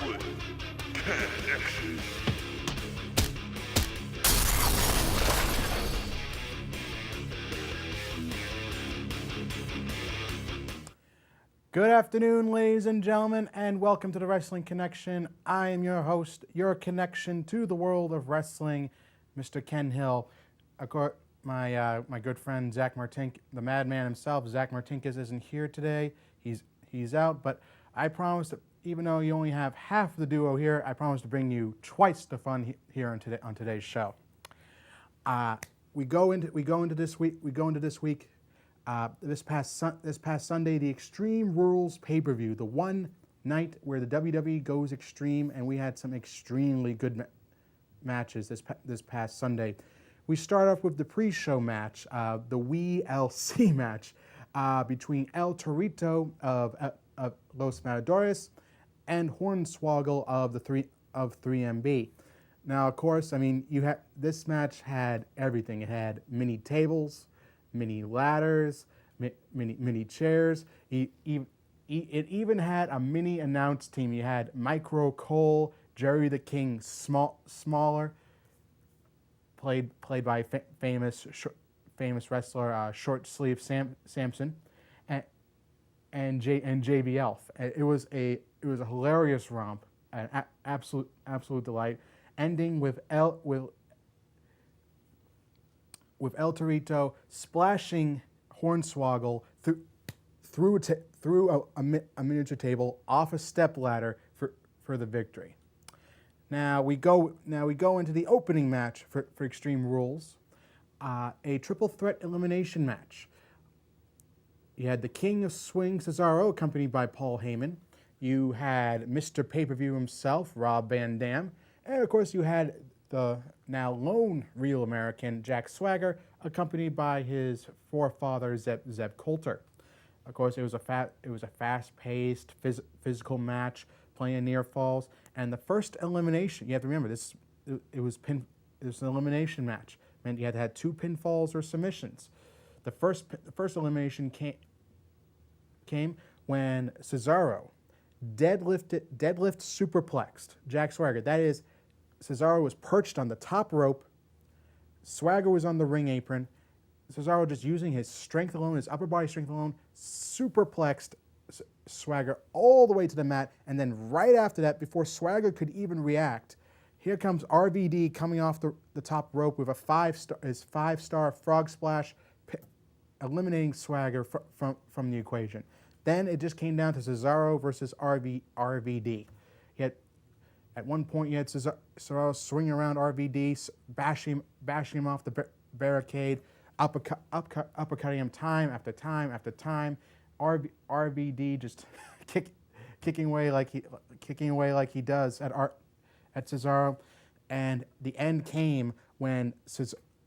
with Kennection. Good afternoon, ladies and gentlemen, and welcome to the Wrestling Connection. I am your host, your connection to the world of wrestling, Mr. Ken Hill. Of course, my good friend Zach Martink, the madman himself, Zach Martinkus, isn't here today. He's out, but I promise that even though you only have half the duo here, I promise to bring you twice the fun here on today's show. We go into this week. This past Sunday, the Extreme Rules pay-per-view, the one night where the WWE goes extreme, and we had some extremely good matches this past Sunday. We start off with the pre-show match, the WLC match between El Torito of Los Matadores and Hornswoggle of 3MB. Now, of course, I mean, this match had everything. It had mini tables, mini ladders, mini chairs. It even had a mini announce team. You had Micro Cole, Jerry the King Smaller, played by famous wrestler Short Sleeve Samson, and JBL. It was a hilarious romp, an absolute delight, ending with El Torito splashing Hornswoggle through a miniature table off a step ladder for the victory. Now we go into the opening match for Extreme Rules, a triple threat elimination match. You had the King of Swing Cesaro accompanied by Paul Heyman. You had Mr. Pay-Per-View himself, Rob Van Dam, and of course you had the now lone real American Jack Swagger, accompanied by his forefather Zeb Coulter. Of course, it was a fast-paced, physical match, plenty of near falls, and the first elimination. You have to remember it was an elimination match. It meant you had to have 2 pinfalls or submissions. The first elimination came when Cesaro deadlift superplexed Jack Swagger. That is, Cesaro was perched on the top rope. Swagger was on the ring apron. Cesaro, just using his strength alone, his upper body strength alone, superplexed Swagger all the way to the mat. And then right after that, before Swagger could even react, here comes RVD coming off the top rope with his 5-star frog splash, eliminating Swagger from the equation. Then it just came down to Cesaro versus RVD. At one point, you had Cesaro swinging around RVD, bashing him off the barricade, uppercutting him time after time after time. RVD just kicking away like he does at Cesaro, and the end came when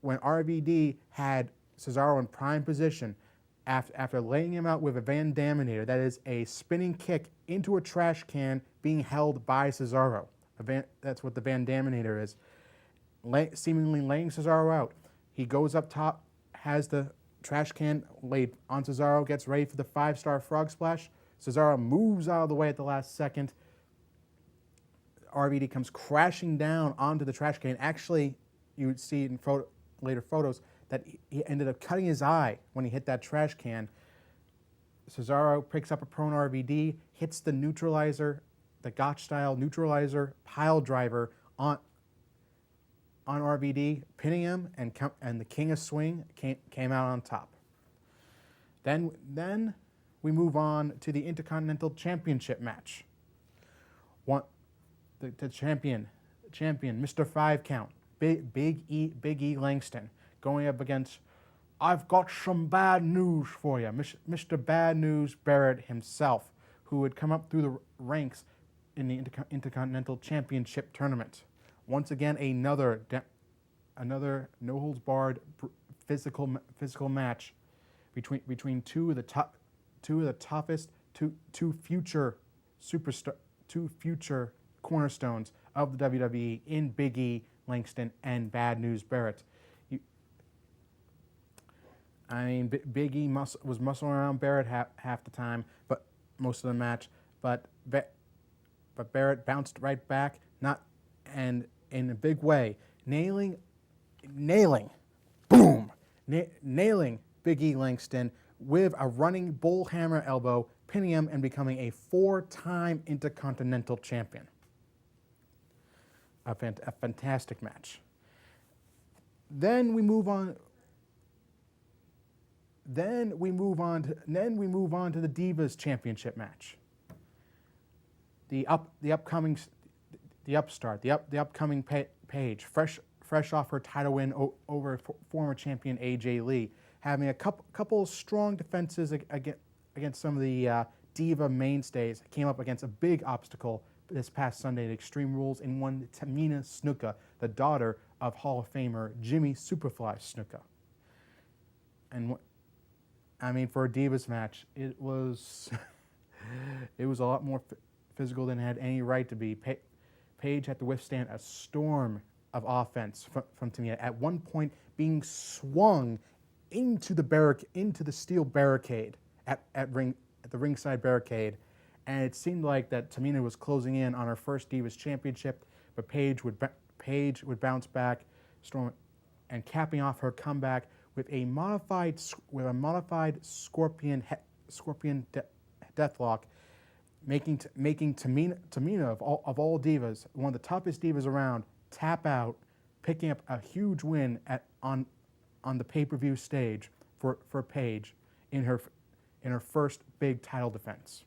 RVD had Cesaro in prime position after laying him out with a Van Daminator. That is a spinning kick into a trash can being held by Cesaro. That's what the Van Daminator is. Seemingly laying Cesaro out. He goes up top, has the trash can laid on Cesaro, gets ready for the 5-star frog splash. Cesaro moves out of the way at the last second. RVD comes crashing down onto the trash can. Actually, you would see in later photos that he ended up cutting his eye when he hit that trash can. Cesaro picks up a prone RVD, hits the neutralizer, the Gotch-style neutralizer pile driver on RVD, pinning him, and the King of Swing came out on top. Then we move on to the Intercontinental Championship match. The champion, Mr. 5 Count, Big E Langston, going up against, I've got some bad news for you, Mr. Bad News Barrett himself, who had come up through the ranks in the Intercontinental Championship tournament. Once again, another no-holds-barred physical match between two of the toughest, two future cornerstones of the WWE in Big E Langston and Bad News Barrett. Big E was muscling around Barrett half the time, but most of the match. But but Barrett bounced right back, and in a big way, nailing Big E Langston with a running bullhammer elbow, pinning him and becoming a 4-time Intercontinental Champion. A fantastic match. Then we move on. Then we move on to the Divas Championship match. The upcoming Paige, fresh off her title win over former champion AJ Lee, having a couple strong defenses against some of the Diva mainstays, came up against a big obstacle this past Sunday at Extreme Rules and won Tamina Snuka, the daughter of Hall of Famer Jimmy Superfly Snuka. And I mean, for a Divas match, it was a lot more physical than it had any right to be. Paige had to withstand a storm of offense from Tamina, at one point being swung into the steel barricade at the ringside barricade, and it seemed like that Tamina was closing in on her first Divas Championship, but Paige would bounce back, storm, and capping off her comeback with a modified scorpion deathlock, making Tamina of all divas, one of the toughest divas around, tap out, picking up a huge win on the pay-per-view stage for Paige in her first big title defense.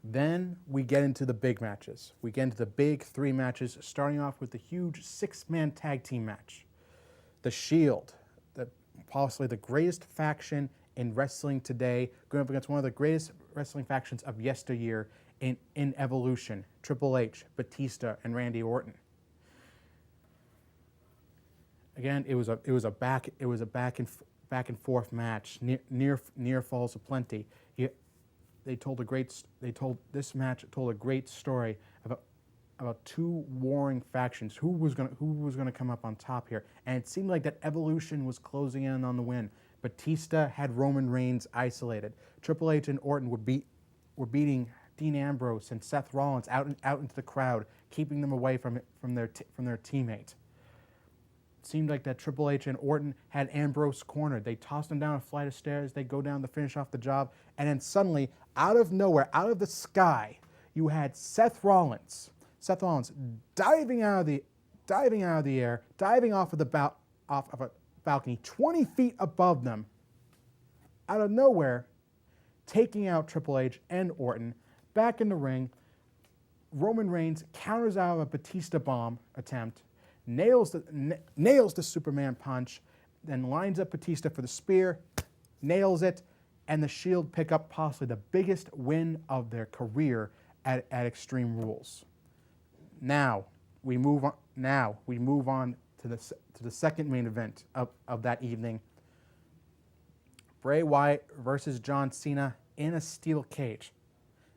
Then we get into the big matches. We get into the big 3 matches, starting off with the huge 6-man tag team match. The Shield, possibly the greatest faction in wrestling today, going up against one of the greatest wrestling factions of yesteryear in evolution, Triple H, Batista, and Randy Orton. Again, it was a back and forth match, near falls aplenty. This match told a great story about 2 warring factions. Who was gonna come up on top here? And it seemed like that Evolution was closing in on the win. Batista had Roman Reigns isolated. Triple H and Orton were beating Dean Ambrose and Seth Rollins out into the crowd, keeping them away from their teammate. It seemed like that Triple H and Orton had Ambrose cornered. They tossed him down a flight of stairs. They go down to finish off the job, and then suddenly, out of nowhere, out of the sky, you had Seth Rollins diving out of the air, diving off of a balcony 20 feet above them, out of nowhere, taking out Triple H and Orton. Back in the ring, Roman Reigns counters out of a Batista bomb attempt, nails the Superman punch, then lines up Batista for the spear, nails it, and the Shield pick up possibly the biggest win of their career at Extreme Rules. Now we move on to the second main event of that evening. Bray Wyatt versus John Cena in a steel cage.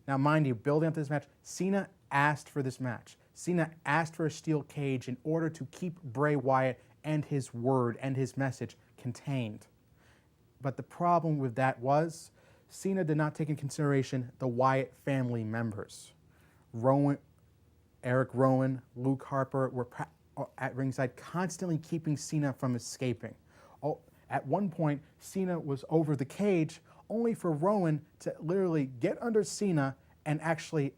Now, mind you, building up to this match, Cena asked for this match. Cena asked for a steel cage in order to keep Bray Wyatt and his word and his message contained. But the problem with that was Cena did not take into consideration the Wyatt family members. Eric Rowan, Luke Harper were at ringside constantly keeping Cena from escaping. At one point, Cena was over the cage, only for Rowan to literally get under Cena and actually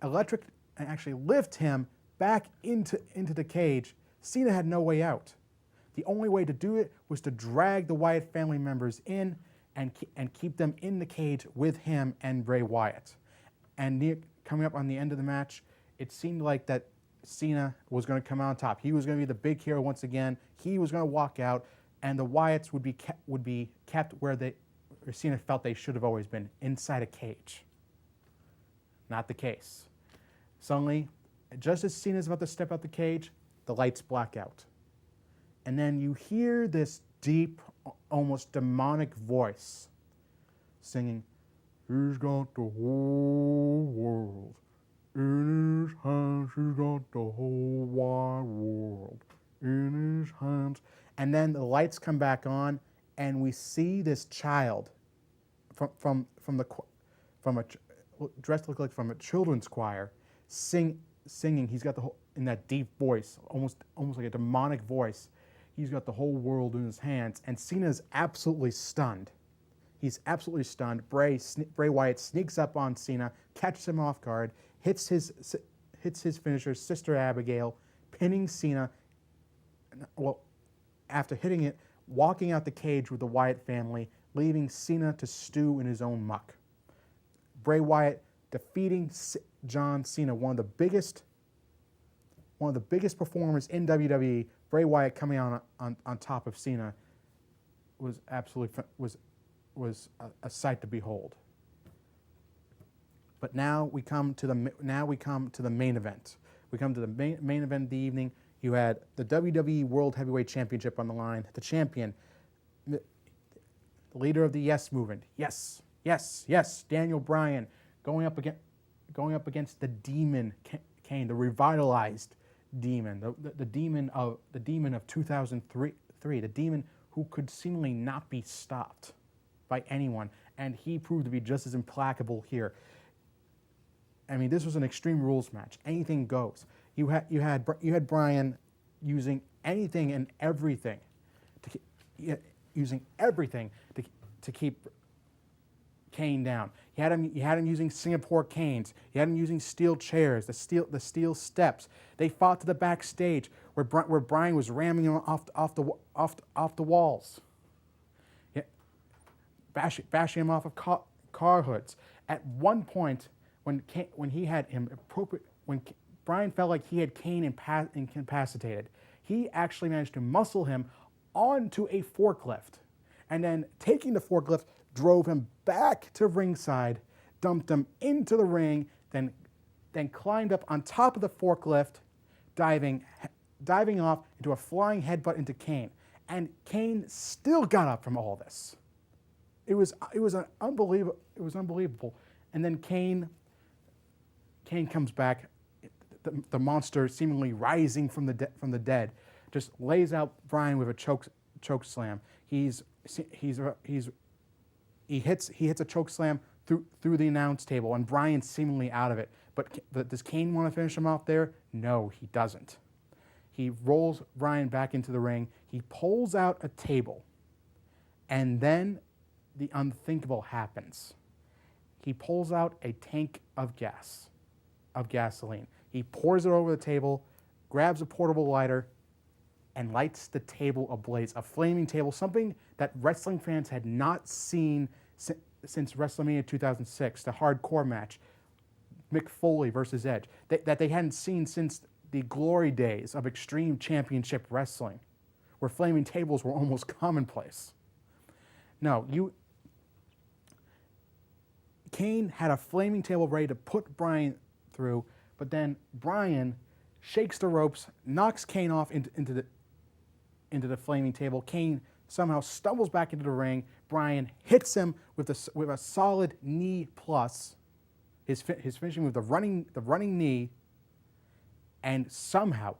lift him back into the cage. Cena had no way out. The only way to do it was to drag the Wyatt family members in and keep them in the cage with him and Bray Wyatt. And coming up on the end of the match, it seemed like that Cena was going to come out on top. He was going to be the big hero once again. He was going to walk out, and the Wyatts would be kept where Cena felt they should have always been, inside a cage. Not the case. Suddenly, just as Cena's about to step out the cage, the lights black out. And then you hear this deep, almost demonic voice singing, "He's got the whole world in his hands. He's got the whole wide world in his hands." And then the lights come back on, and we see this child dressed to look like from a children's choir, singing. He's got the whole, in that deep voice, almost like a demonic voice. He's got the whole world in his hands, and Cena's absolutely stunned. He's absolutely stunned. Bray Wyatt sneaks up on Cena, catches him off guard, hits his finisher, Sister Abigail, pinning Cena. Well, after hitting it, walking out the cage with the Wyatt family, leaving Cena to stew in his own muck. Bray Wyatt defeating John Cena, one of the biggest performers in WWE. Bray Wyatt coming on top of Cena was absolutely was a sight to behold. But now we come to the main event. We come to the main event of the evening. You had the WWE World Heavyweight Championship on the line. The champion, the leader of the Yes Movement. Yes, yes, yes. Daniel Bryan going up against the Demon Kane, the revitalized Demon, the demon of 2003, the Demon who could seemingly not be stopped by anyone, and he proved to be just as implacable here. I mean, this was an Extreme Rules match. Anything goes. You had Bryan using anything and everything to keep Kane down. You had him using Singapore canes. You had him using steel chairs, the steel steps. They fought to the backstage where Bryan was ramming him off the walls, bashing him off of car hoods. At one point, when Bryan felt like he had Kane incapacitated, he actually managed to muscle him onto a forklift, and then taking the forklift, drove him back to ringside, dumped him into the ring, then climbed up on top of the forklift, diving off into a flying headbutt into Kane. And Kane still got up from all this. It was unbelievable. And then Kane comes back, the monster seemingly rising from the dead, just lays out Bryan with a choke slam. He hits a choke slam through the announce table, and Bryan's seemingly out of it. But does Kane want to finish him off there? No, he doesn't. He rolls Bryan back into the ring. He pulls out a table, and then the unthinkable happens. He pulls out a tank of gasoline. He pours it over the table, grabs a portable lighter, and lights the table ablaze. A flaming table, something that wrestling fans had not seen since WrestleMania 2006, the hardcore match, Mick Foley versus Edge, that they hadn't seen since the glory days of Extreme Championship Wrestling, where flaming tables were almost commonplace. No, Kane had a flaming table ready to put Bryan through, but then Bryan shakes the ropes, knocks Kane off into the flaming table. Kane somehow stumbles back into the ring. Bryan hits him with a solid knee plus, his finishing with the running knee, and somehow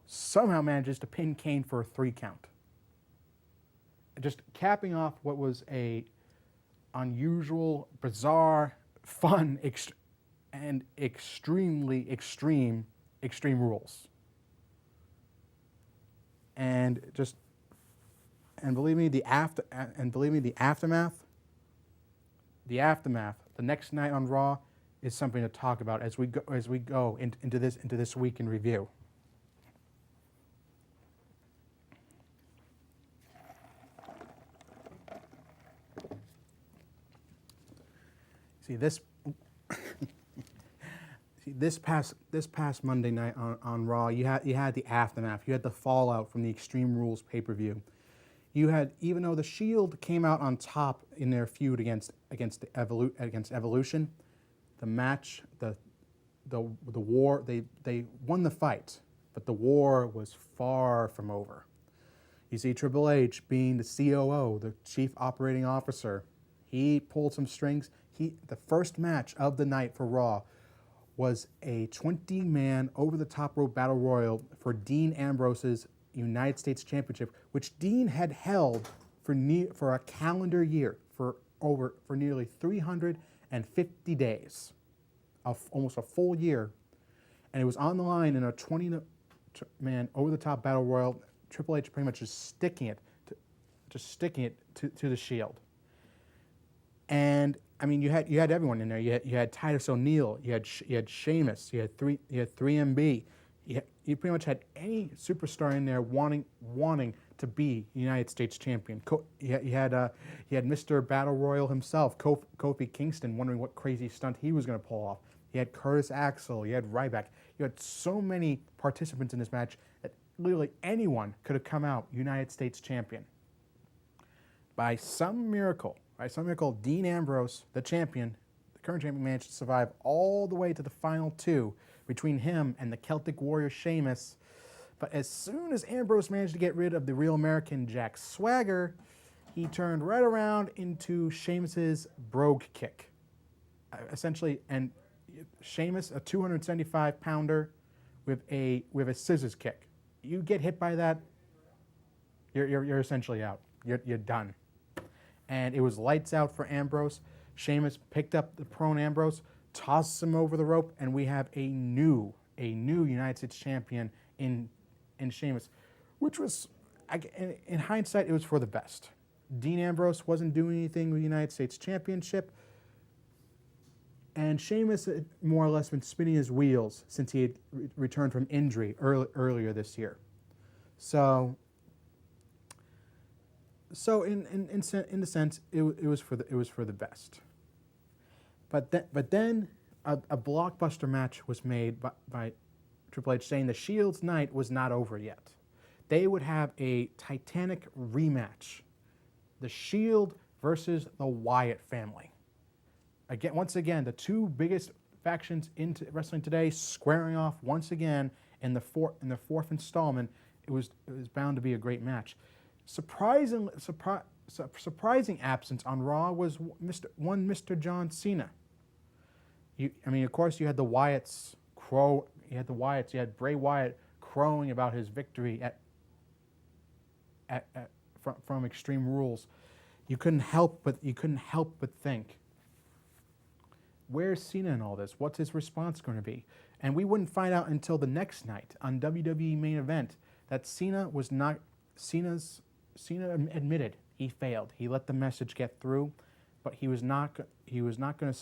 manages to pin Kane for a 3 count. Just capping off what was a unusual, bizarre, fun, and extremely extreme rules. And believe me, the aftermath, the next night on Raw is something to talk about as we go into this week in review. See this past Monday night on Raw, you had the aftermath. You had the fallout from the Extreme Rules pay-per-view. You had, even though the Shield came out on top in their feud against Evolution, the match, the war, they won the fight, but the war was far from over. You see, Triple H, being the COO, the Chief Operating Officer, he pulled some strings. The first match of the night for Raw was a 20-man over-the-top rope battle royal for Dean Ambrose's United States Championship, which Dean had held for a calendar year, for nearly 350 days, almost a full year. and it was on the line in a 20-man over-the-top battle royal. Triple H pretty much just sticking it to the Shield. And I mean, you had everyone in there. You had Titus O'Neil. You had Sheamus. You had 3MB. You pretty much had any superstar in there wanting to be United States champion. You had Mr. Battle Royal himself, Kofi Kingston, wondering what crazy stunt he was going to pull off. You had Curtis Axel. You had Ryback. You had so many participants in this match that literally anyone could have come out United States champion. By some miracle, Dean Ambrose, the champion, the current champion, managed to survive all the way to the final two between him and the Celtic Warrior Sheamus. But as soon as Ambrose managed to get rid of the Real American Jack Swagger, he turned right around into Sheamus's brogue kick. Essentially, and Sheamus, a 275-pounder with a scissors kick. You get hit by that, you're essentially out. You're done. And it was lights out for Ambrose. Sheamus picked up the prone Ambrose, tosses him over the rope, and we have a new United States champion in Sheamus, which was, in hindsight, it was for the best. Dean Ambrose wasn't doing anything with the United States Championship, and Sheamus had more or less been spinning his wheels since he had returned from injury earlier this year. So in the sense, it was for the best. But then a blockbuster match was made by Triple H, saying the Shield's night was not over yet. They would have a titanic rematch: the Shield versus the Wyatt family. Once again, the two biggest factions in wrestling today squaring off once again in the fourth installment. It was bound to be a great match. Surprising absence on Raw was Mr. John Cena. Of course, you had the Wyatts crow. You had Bray Wyatt crowing about his victory from Extreme Rules. You couldn't help but think, where's Cena in all this? What's his response going to be? And we wouldn't find out until the next night on WWE Main Event that Cena admitted he failed. He let the message get through, but he was not going to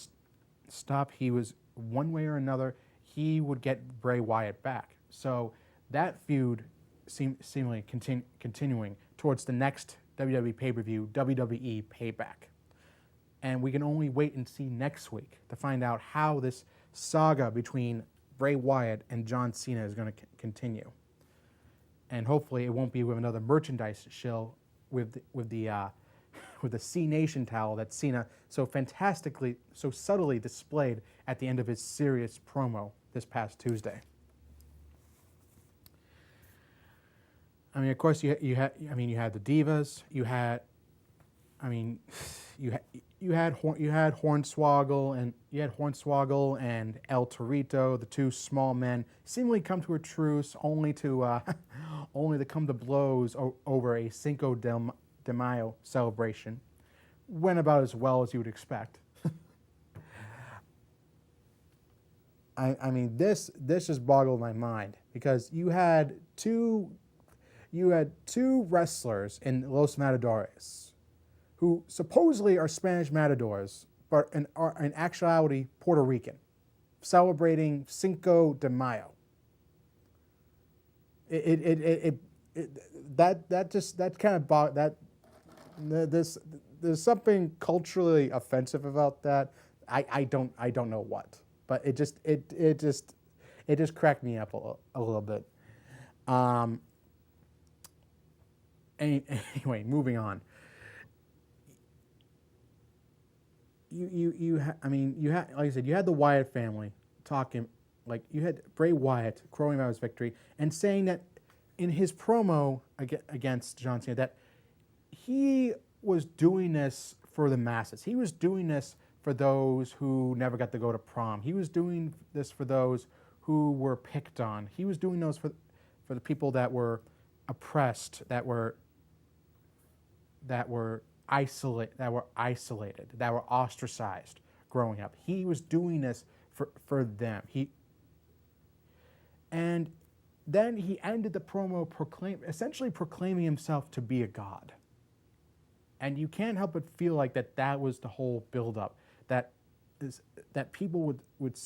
stop. He was, one way or another, he would get Bray Wyatt back. So that feud seemingly continuing towards the next WWE pay-per-view, WWE Payback. And we can only wait and see next week to find out how this saga between Bray Wyatt and John Cena is going to continue. And hopefully it won't be with another merchandise shill with the C Nation towel that Cena so subtly displayed at the end of his serious promo this past Tuesday. Of course, you had the Divas. You had Hornswoggle and El Torito, the two small men, seemingly come to a truce, only to come to blows over a Cinco de Mayo celebration. Went about as well as you would expect. This just boggled my mind, because you had two wrestlers in Los Matadores who supposedly are Spanish matadors, but are in actuality Puerto Rican, celebrating Cinco de Mayo. There's something culturally offensive about that. I don't know what, but it just cracked me up a little bit. Anyway, moving on. Like I said, you had the Wyatt family talking, like you had Bray Wyatt crowing about his victory and saying that in his promo against John Cena that he was doing this for the masses. He was doing this for those who never got to go to prom. He was doing this for those who were picked on. He was doing those for the people that were oppressed, that were isolated, that were ostracized growing up. He was doing this for them. And then he ended the promo essentially proclaiming himself to be a god. And you can't help but feel like that was the whole build-up. That people would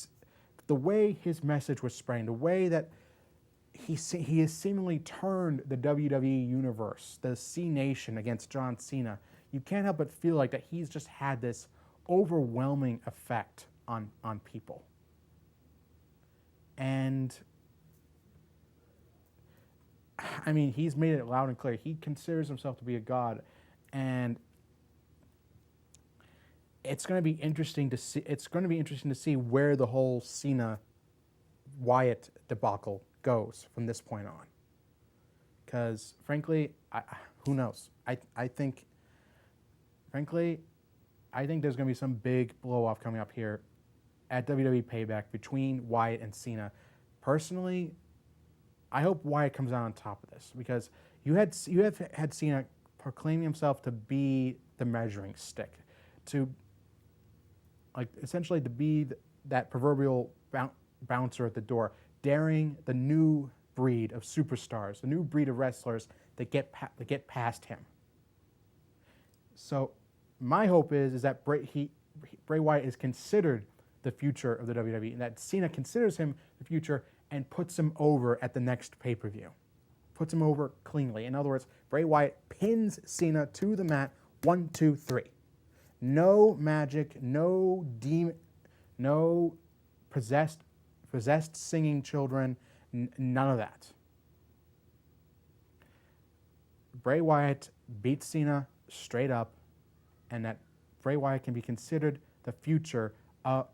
the way his message was spreading, the way that he has seemingly turned the WWE universe, the C Nation against John Cena. You can't help but feel like that he's just had this overwhelming effect on people. And I mean, he's made it loud and clear. He considers himself to be a god, and it's going to be interesting to see. It's going to be interesting to see where the whole Cena Wyatt debacle goes from this point on. Because frankly, who knows? I think there's going to be some big blow off coming up here at WWE Payback between Wyatt and Cena. Personally, I hope Wyatt comes out on top of this, because you have had Cena proclaiming himself to be the measuring stick, to essentially to be that proverbial bouncer at the door, daring the new breed of superstars, the new breed of wrestlers that get past him. So my hope is that Bray Wyatt is considered the future of the WWE, and that Cena considers him the future and puts him over at the next pay-per-view. Puts him over cleanly. In other words, Bray Wyatt pins Cena to the mat, 1, 2, 3. No magic, no demon, no possessed singing children, none of that. Bray Wyatt beats Cena straight up, and that Bray Wyatt can be considered the future of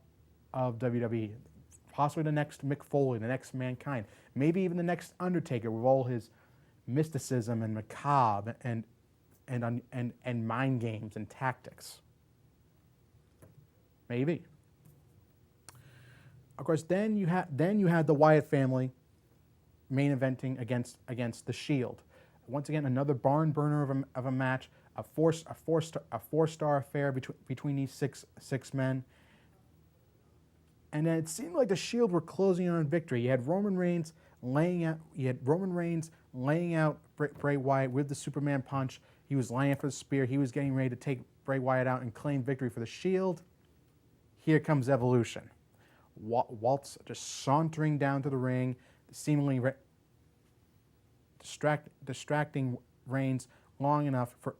WWE. Possibly the next Mick Foley, the next Mankind, maybe even the next Undertaker with all his mysticism and macabre and mind games and tactics. Maybe. Of course, then you had the Wyatt family main eventing against the Shield. Once again, another barn burner of a match, a four-star affair between these six men. And then it seemed like the Shield were closing on victory. You had Roman Reigns laying out Bray Wyatt with the Superman punch. He was laying for the spear. He was getting ready to take Bray Wyatt out and claim victory for the Shield. Here comes Evolution. Walt's just sauntering down to the ring, seemingly distracting Reigns long enough for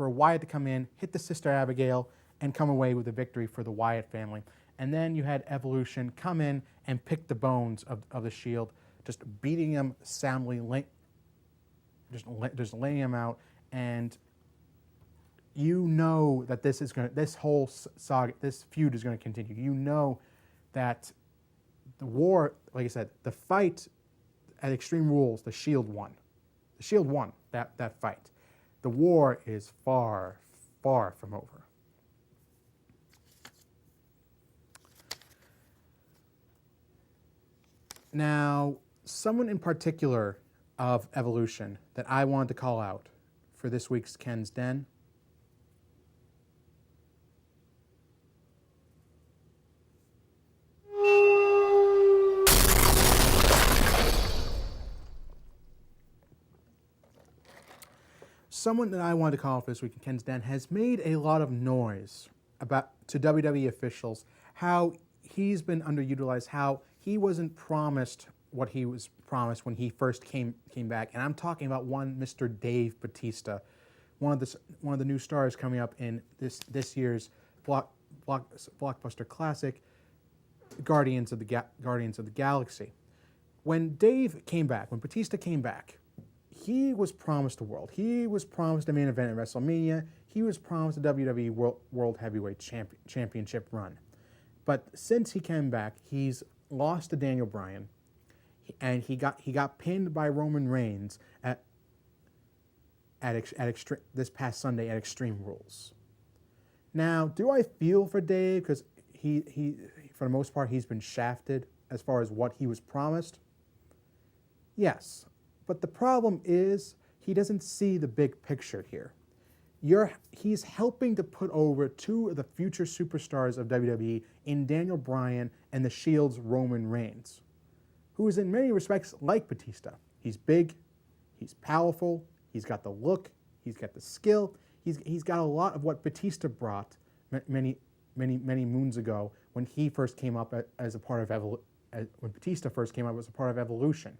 Wyatt to come in, hit the Sister Abigail, and come away with a victory for the Wyatt family. And then you had Evolution come in and pick the bones of the Shield, just beating them soundly, just laying them out. And you know that this whole saga, this feud is going to continue. You know that the war, like I said, the fight at Extreme Rules, the Shield won. The Shield won that fight. The war is far, far from over. Now, someone in particular of Evolution that I wanted to call out for this week's Ken's Den someone that I wanted to call for this week in Ken's Den has made a lot of noise to WWE officials, how he's been underutilized, how he wasn't promised what he was promised when he first came back. And I'm talking about one Mr. Dave Batista, one of the new stars coming up in this year's blockbuster classic, Guardians of the Galaxy. When Batista came back, he was promised the world. He was promised a main event at WrestleMania. He was promised a WWE World Heavyweight Championship run. But since he came back, he's lost to Daniel Bryan, and he got pinned by Roman Reigns this past Sunday at Extreme Rules. Now, do I feel for Dave? Because he for the most part, he's been shafted as far as what he was promised. Yes, but the problem is he doesn't see the big picture here. he's helping to put over two of the future superstars of WWE in Daniel Bryan and the Shield's Roman Reigns, who is in many respects like Batista. He's big, he's powerful, he's got the look, he's got the skill, he's got a lot of what Batista brought many moons ago when he first came up as a part of when Batista first came up as a part of Evolution.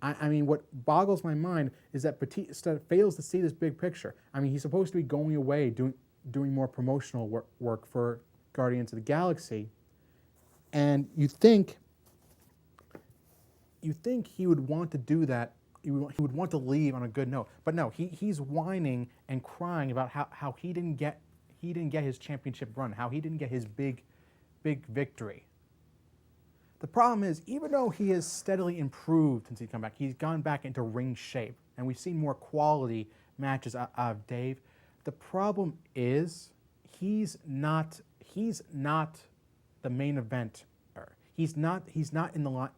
I mean, what boggles my mind is that Batista fails to see this big picture. I mean, he's supposed to be going away, doing more promotional work for Guardians of the Galaxy, and you think he would want to do that. He would want to leave on a good note, but no, he's whining and crying about how he didn't get his championship run, how he didn't get his big victory. The problem is, even though he has steadily improved since he's come back, he's gone back into ring shape, and we've seen more quality matches out of Dave. The problem is, he's not the main event. He's not in the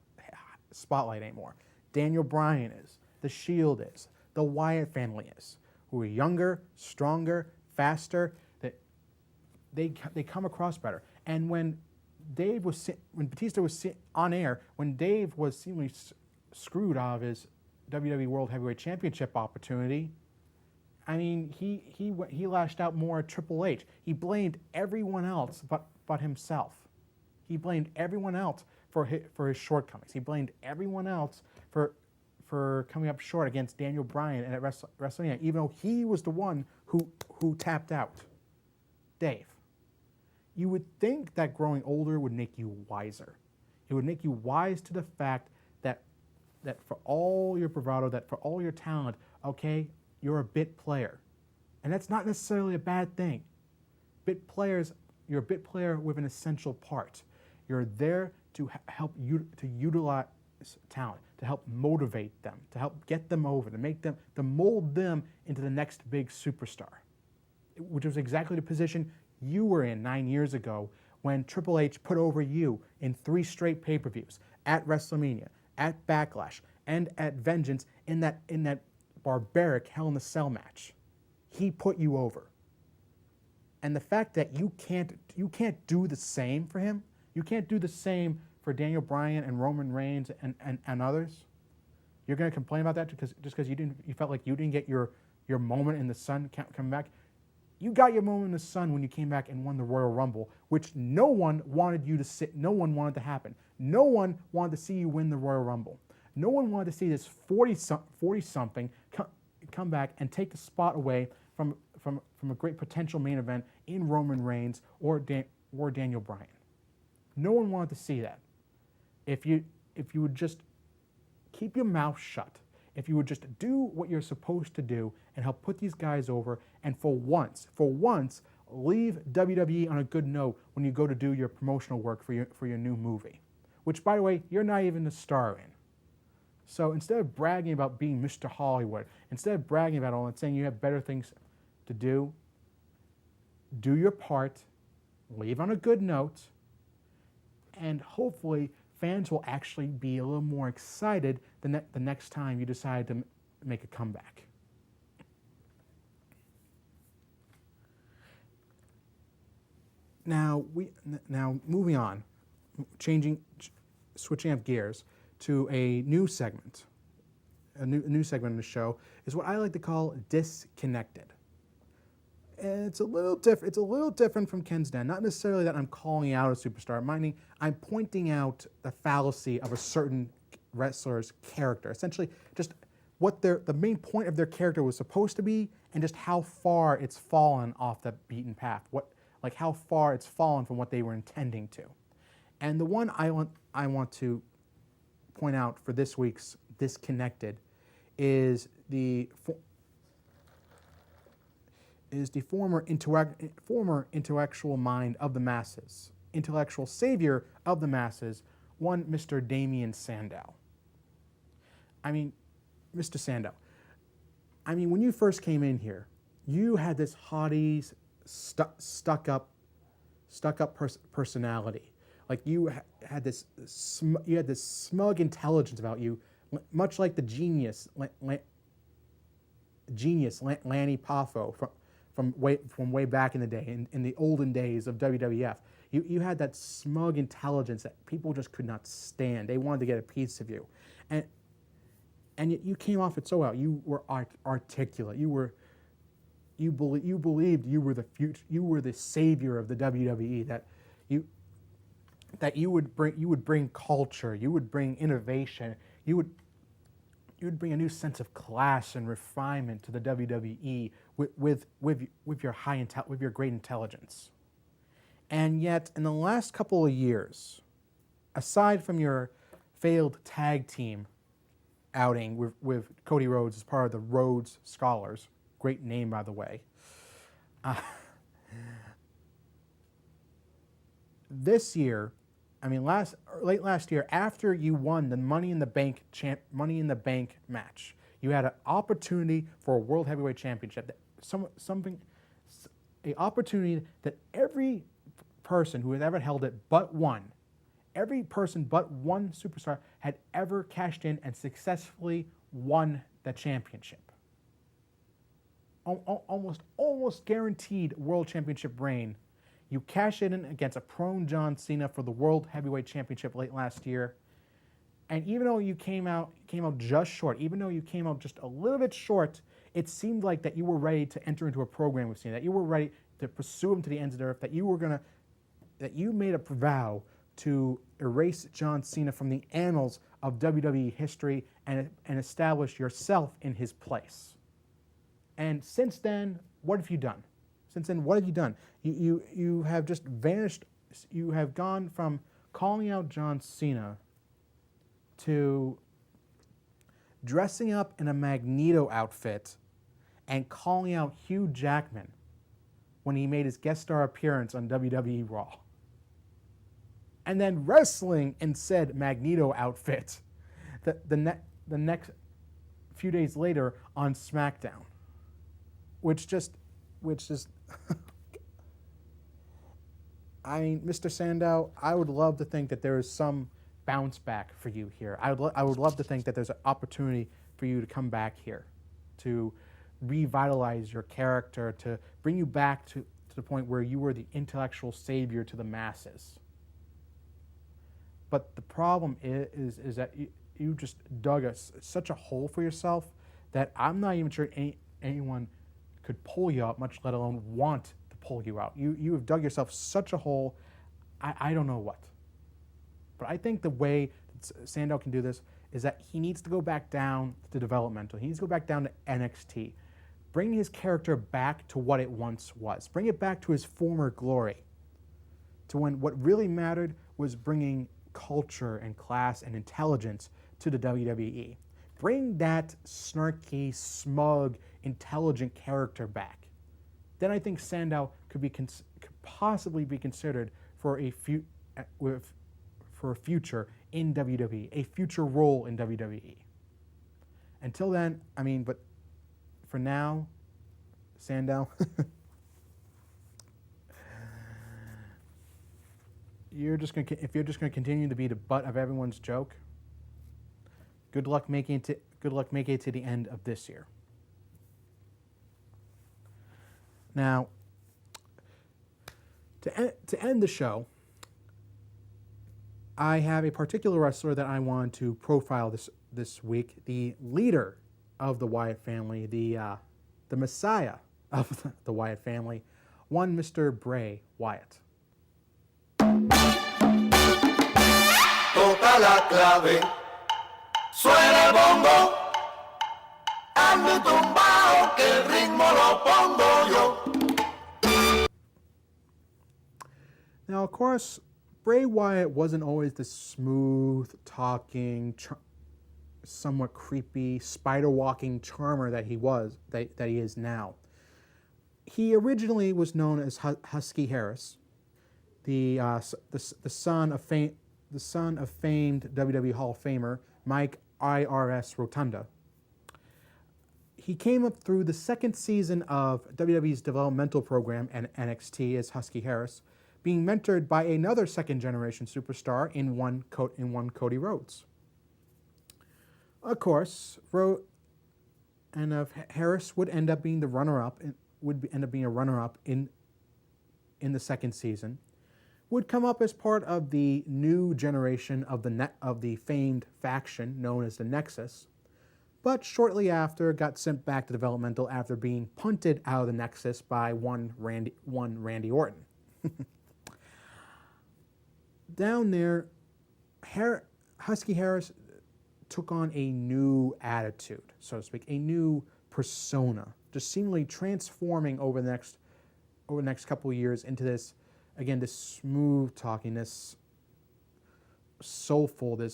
spotlight anymore. Daniel Bryan is. The Shield is. The Wyatt family is. Who are younger, stronger, faster. They come across better. And when Batista was on air, when Dave was seemingly screwed out of his WWE World Heavyweight Championship opportunity, I mean, he lashed out more at Triple H. He blamed everyone else but himself. He blamed everyone else for his shortcomings. He blamed everyone else for coming up short against Daniel Bryan at WrestleMania, even though he was the one who tapped out. Dave. You would think that growing older would make you wiser. It would make you wise to the fact that for all your bravado, that for all your talent, okay, you're a bit player. And that's not necessarily a bad thing. You're a bit player with an essential part. You're there to help you to utilize talent, to help motivate them, to help get them over, to mold them into the next big superstar, which was exactly the position you were in 9 years ago when Triple H put over you in 3 straight pay-per-views at WrestleMania, at Backlash, and at Vengeance in that barbaric Hell in a Cell match. He put you over. And the fact that you can't do the same for him, you can't do the same for Daniel Bryan and Roman Reigns and others. You're going to complain about that just because you felt like you didn't get your moment in the sun come back. You got your moment in the sun when you came back and won the Royal Rumble, which no one wanted you to sit. No one wanted to happen. No one wanted to see you win the Royal Rumble. No one wanted to see this 40-something come back and take the spot away from a great potential main event in Roman Reigns or Daniel Bryan. No one wanted to see that. If you would just keep your mouth shut, if you would just do what you're supposed to do and help put these guys over, and for once, leave WWE on a good note when you go to do your promotional work for your new movie, which, by the way, you're not even the star in. So instead of bragging about being Mr. Hollywood, instead of bragging about all and saying you have better things to do your part, leave on a good note, and hopefully fans will actually be a little more excited the next time you decide to make a comeback. Now moving on, switching up gears to a new segment. A new segment in the show is what I like to call Diss-Kennected. And it's a little different. It's a little different from Ken's Den. Not necessarily that I'm calling out a superstar, meaning I'm pointing out the fallacy of a certain wrestler's character. Essentially, just what the main point of their character was supposed to be, and just how far it's fallen off the beaten path. How far it's fallen from what they were intending to. And the one I want to point out for this week's Diss-Kennected is the former intellectual mind of the masses, intellectual savior of the masses, one Mr. Damien Sandow. I mean, Mr. Sandow, I mean, when you first came in here, you had this haughty, stuck up personality. Like you had this smug intelligence about you, much like the genius genius Lanny Poffo from way back in the day, in the olden days of WWF. You had that smug intelligence that people just could not stand. They wanted to get a piece of you, and yet you came off it so well. You were articulate. You believed you were the future. You were the savior of the WWE. That you would bring culture. You would bring innovation. You would bring a new sense of class and refinement to the WWE with your great intelligence. And yet, in the last couple of years, aside from your failed tag team outing with Cody Rhodes as part of the Rhodes Scholars, great name by the way, this year, late last year, after you won the Money in the Bank match, you had an opportunity for a World Heavyweight Championship. An opportunity that every person who has ever held it every person but one superstar had ever cashed in and successfully won the championship. Almost guaranteed World Championship reign. You cash it in against a prone John Cena for the World Heavyweight Championship late last year. And even though you came out just short, even though you came out just a little bit short, it seemed like that you were ready to enter into a program with Cena, that you were ready to pursue him to the ends of the earth, that you made a vow to erase John Cena from the annals of WWE history and establish yourself in his place. And since then, what have you done? You have just vanished. You have gone from calling out John Cena to dressing up in a Magneto outfit and calling out Hugh Jackman when he made his guest star appearance on WWE Raw. And then wrestling in said Magneto outfit the next few days later on SmackDown. Which just Mr. Sandow, I would love to think that there is some bounce back for you here. I would love to think that there's an opportunity for you to come back here, to revitalize your character, to bring you back to the point where you were the intellectual savior to the masses. But the problem is that you just dug such a hole for yourself that I'm not even sure anyone could pull you out, much let alone want to pull you out. You have dug yourself such a hole, I don't know what. But I think the way that Sandow can do this is that he needs to go back down to developmental. He needs to go back down to NXT. Bring his character back to what it once was. Bring it back to his former glory. To when what really mattered was bringing culture and class and intelligence to the WWE. Bring that snarky, smug, intelligent character back. Then I think Sandow could possibly be considered for a future in WWE, a future role in WWE. Until then, but for now, Sandow, if you're just going to continue to be the butt of everyone's joke, good luck making it to the end of this year. Now, to end the show, I have a particular wrestler that I want to profile this week, the leader of the Wyatt family, the messiah of the Wyatt family, one Mr. Bray Wyatt. Toca la clave, suena el bongo, ando tumbao que el ritmo lo pongo yo. Now, of course, Bray Wyatt wasn't always the smooth-talking, somewhat creepy, spider-walking charmer that he is now. He originally was known as Husky Harris, the son of famed WWE Hall of Famer Mike IRS Rotunda. He came up through the second season of WWE's developmental program and NXT as Husky Harris, being mentored by another second-generation superstar in one Cody Rhodes. Of course, Harris would end up being the runner-up, end up being a runner-up in the second season. Would come up as part of the new generation of the famed faction known as the Nexus, but shortly after got sent back to developmental after being punted out of the Nexus by one Randy Orton. Down there, Husky Harris took on a new attitude, so to speak, a new persona, just seemingly transforming over the next couple of years into this, again, this smooth talking, this soulful, the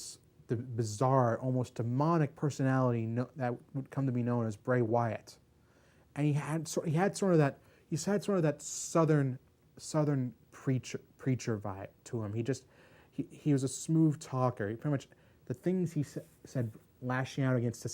bizarre, almost demonic personality that would come to be known as Bray Wyatt. And he had sort of that southern preacher vibe to him. He was a smooth talker. He pretty much, the things he said, lashing out against the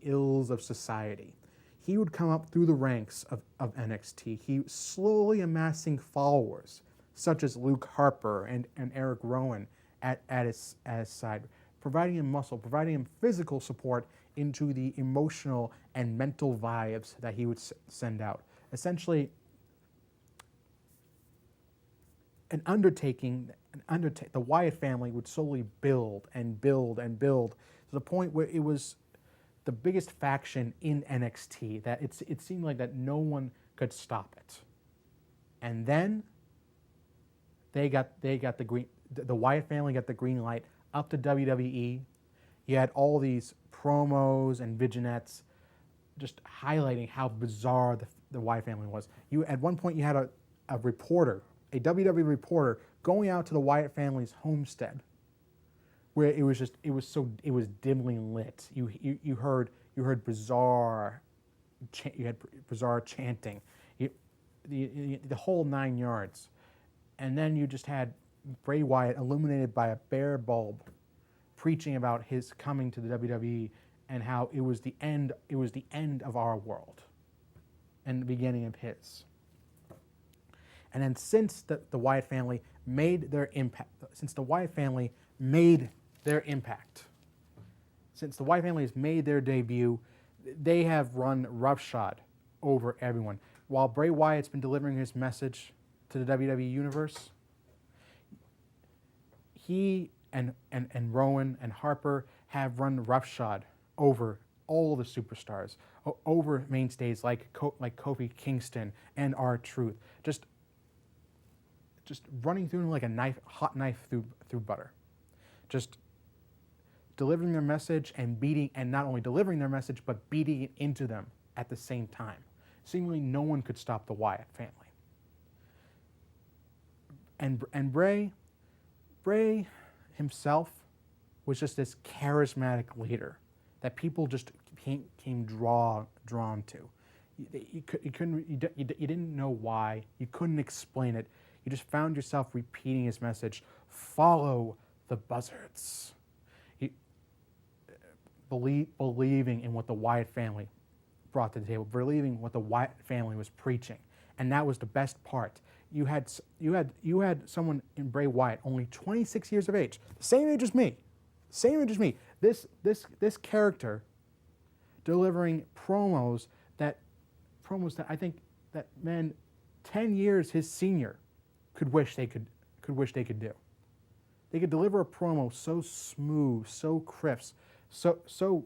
ills of society. He would come up through the ranks of NXT. He was slowly amassing followers, such as Luke Harper and Eric Rowan at his side, providing him muscle, providing him physical support into the emotional and mental vibes that he would send out. Essentially, the Wyatt family would slowly build and build and build to the point where it was the biggest faction in NXT, that it seemed like that no one could stop it. And then the Wyatt family got the green light up to WWE. You had all these promos and vignettes just highlighting how bizarre the Wyatt family was. At one point you had a reporter, a WWE reporter, going out to the Wyatt family's homestead, where it was dimly lit. You heard bizarre chanting, the whole 9 yards, and then you just had Bray Wyatt illuminated by a bare bulb, preaching about his coming to the WWE and how it was the end of our world, and the beginning of his. And then since the Wyatt family made their impact, since the Wyatt family has made their debut, they have run roughshod over everyone. While Bray Wyatt's been delivering his message to the WWE Universe, he and Rowan and Harper have run roughshod over all the superstars, over mainstays like Kofi Kingston and R-Truth, just running through them like a hot knife through butter, just delivering their message and not only delivering their message, but beating it into them at the same time. Seemingly no one could stop the Wyatt family. And Bray himself was just this charismatic leader that people just came drawn to. You didn't know why. You couldn't explain it. You just found yourself repeating his message: follow the buzzards. Believing in what the Wyatt family brought to the table, believing what the Wyatt family was preaching, and that was the best part. You had someone in Bray Wyatt, only 26 years of age, the same age as me. This character delivering promos that I think that men 10 years his senior could wish they could do. They could deliver a promo so smooth, so crisp, so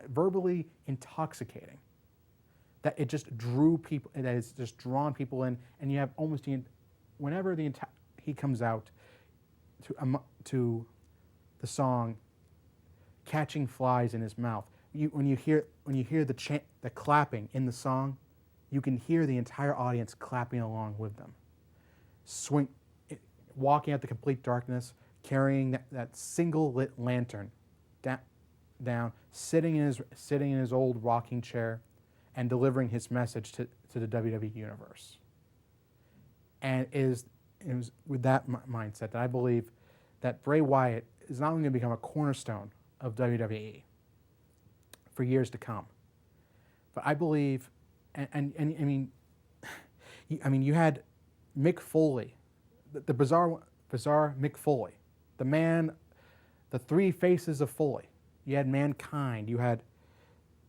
verbally intoxicating that it just drew people. That it's just drawn people in, and you have almost whenever he comes out to the song "Catching Flies in His Mouth." When you hear the clapping in the song, you can hear the entire audience clapping along with them. Walking out the complete darkness, carrying that single lit lantern down, sitting in his old rocking chair, and delivering his message to the WWE Universe. And it was with that mindset that I believe that Bray Wyatt is not only going to become a cornerstone of WWE for years to come, but I believe, and I mean, you had Mick Foley, the bizarre Mick Foley, the man, the three faces of Foley. Mankind, you had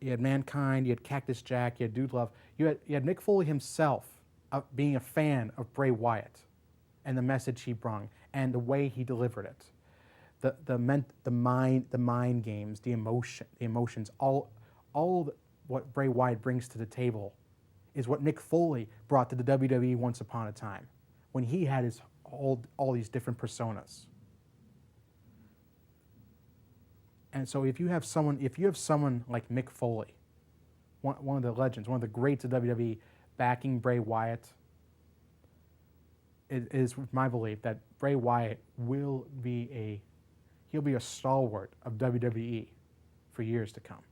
Mankind, you had Cactus Jack, you had Dude Love, you had Mick Foley himself being a fan of Bray Wyatt and the message he brought and the way he delivered it. The mind games, the emotions, all what Bray Wyatt brings to the table is what Mick Foley brought to the WWE once upon a time, when he had his all these different personas. And so if you have someone like Mick Foley, one of the legends, one of the greats of WWE, backing Bray Wyatt, it is my belief that Bray Wyatt will be he'll be a stalwart of WWE for years to come.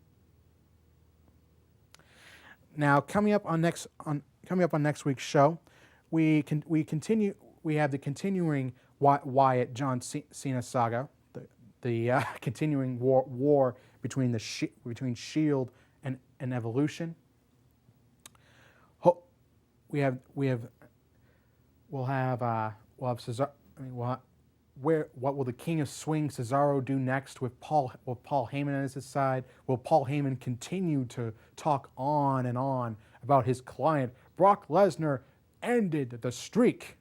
Now, coming up on next week's show, we have the continuing Wyatt John Cena saga, the continuing war between Shield and Evolution. We'll have Cesaro. What will the King of Swing Cesaro do next with Paul Heyman at his side? Will Paul Heyman continue to talk on and on about his client? Brock Lesnar ended the streak.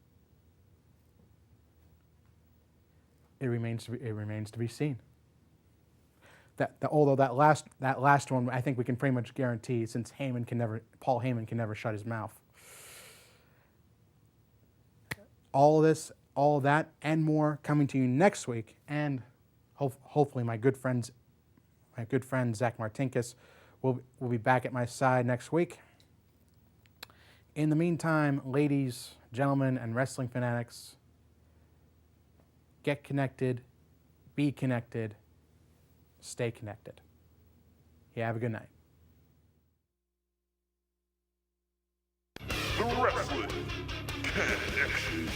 It remains to be seen. Although that last one, I think we can pretty much guarantee, since Paul Heyman can never shut his mouth. All of that, and more coming to you next week, and hopefully my good friend Zach Martinkus will be back at my side next week. In the meantime, ladies, gentlemen, and wrestling fanatics, get connected, be connected, stay connected. You have a good night. The Wrestling Connection.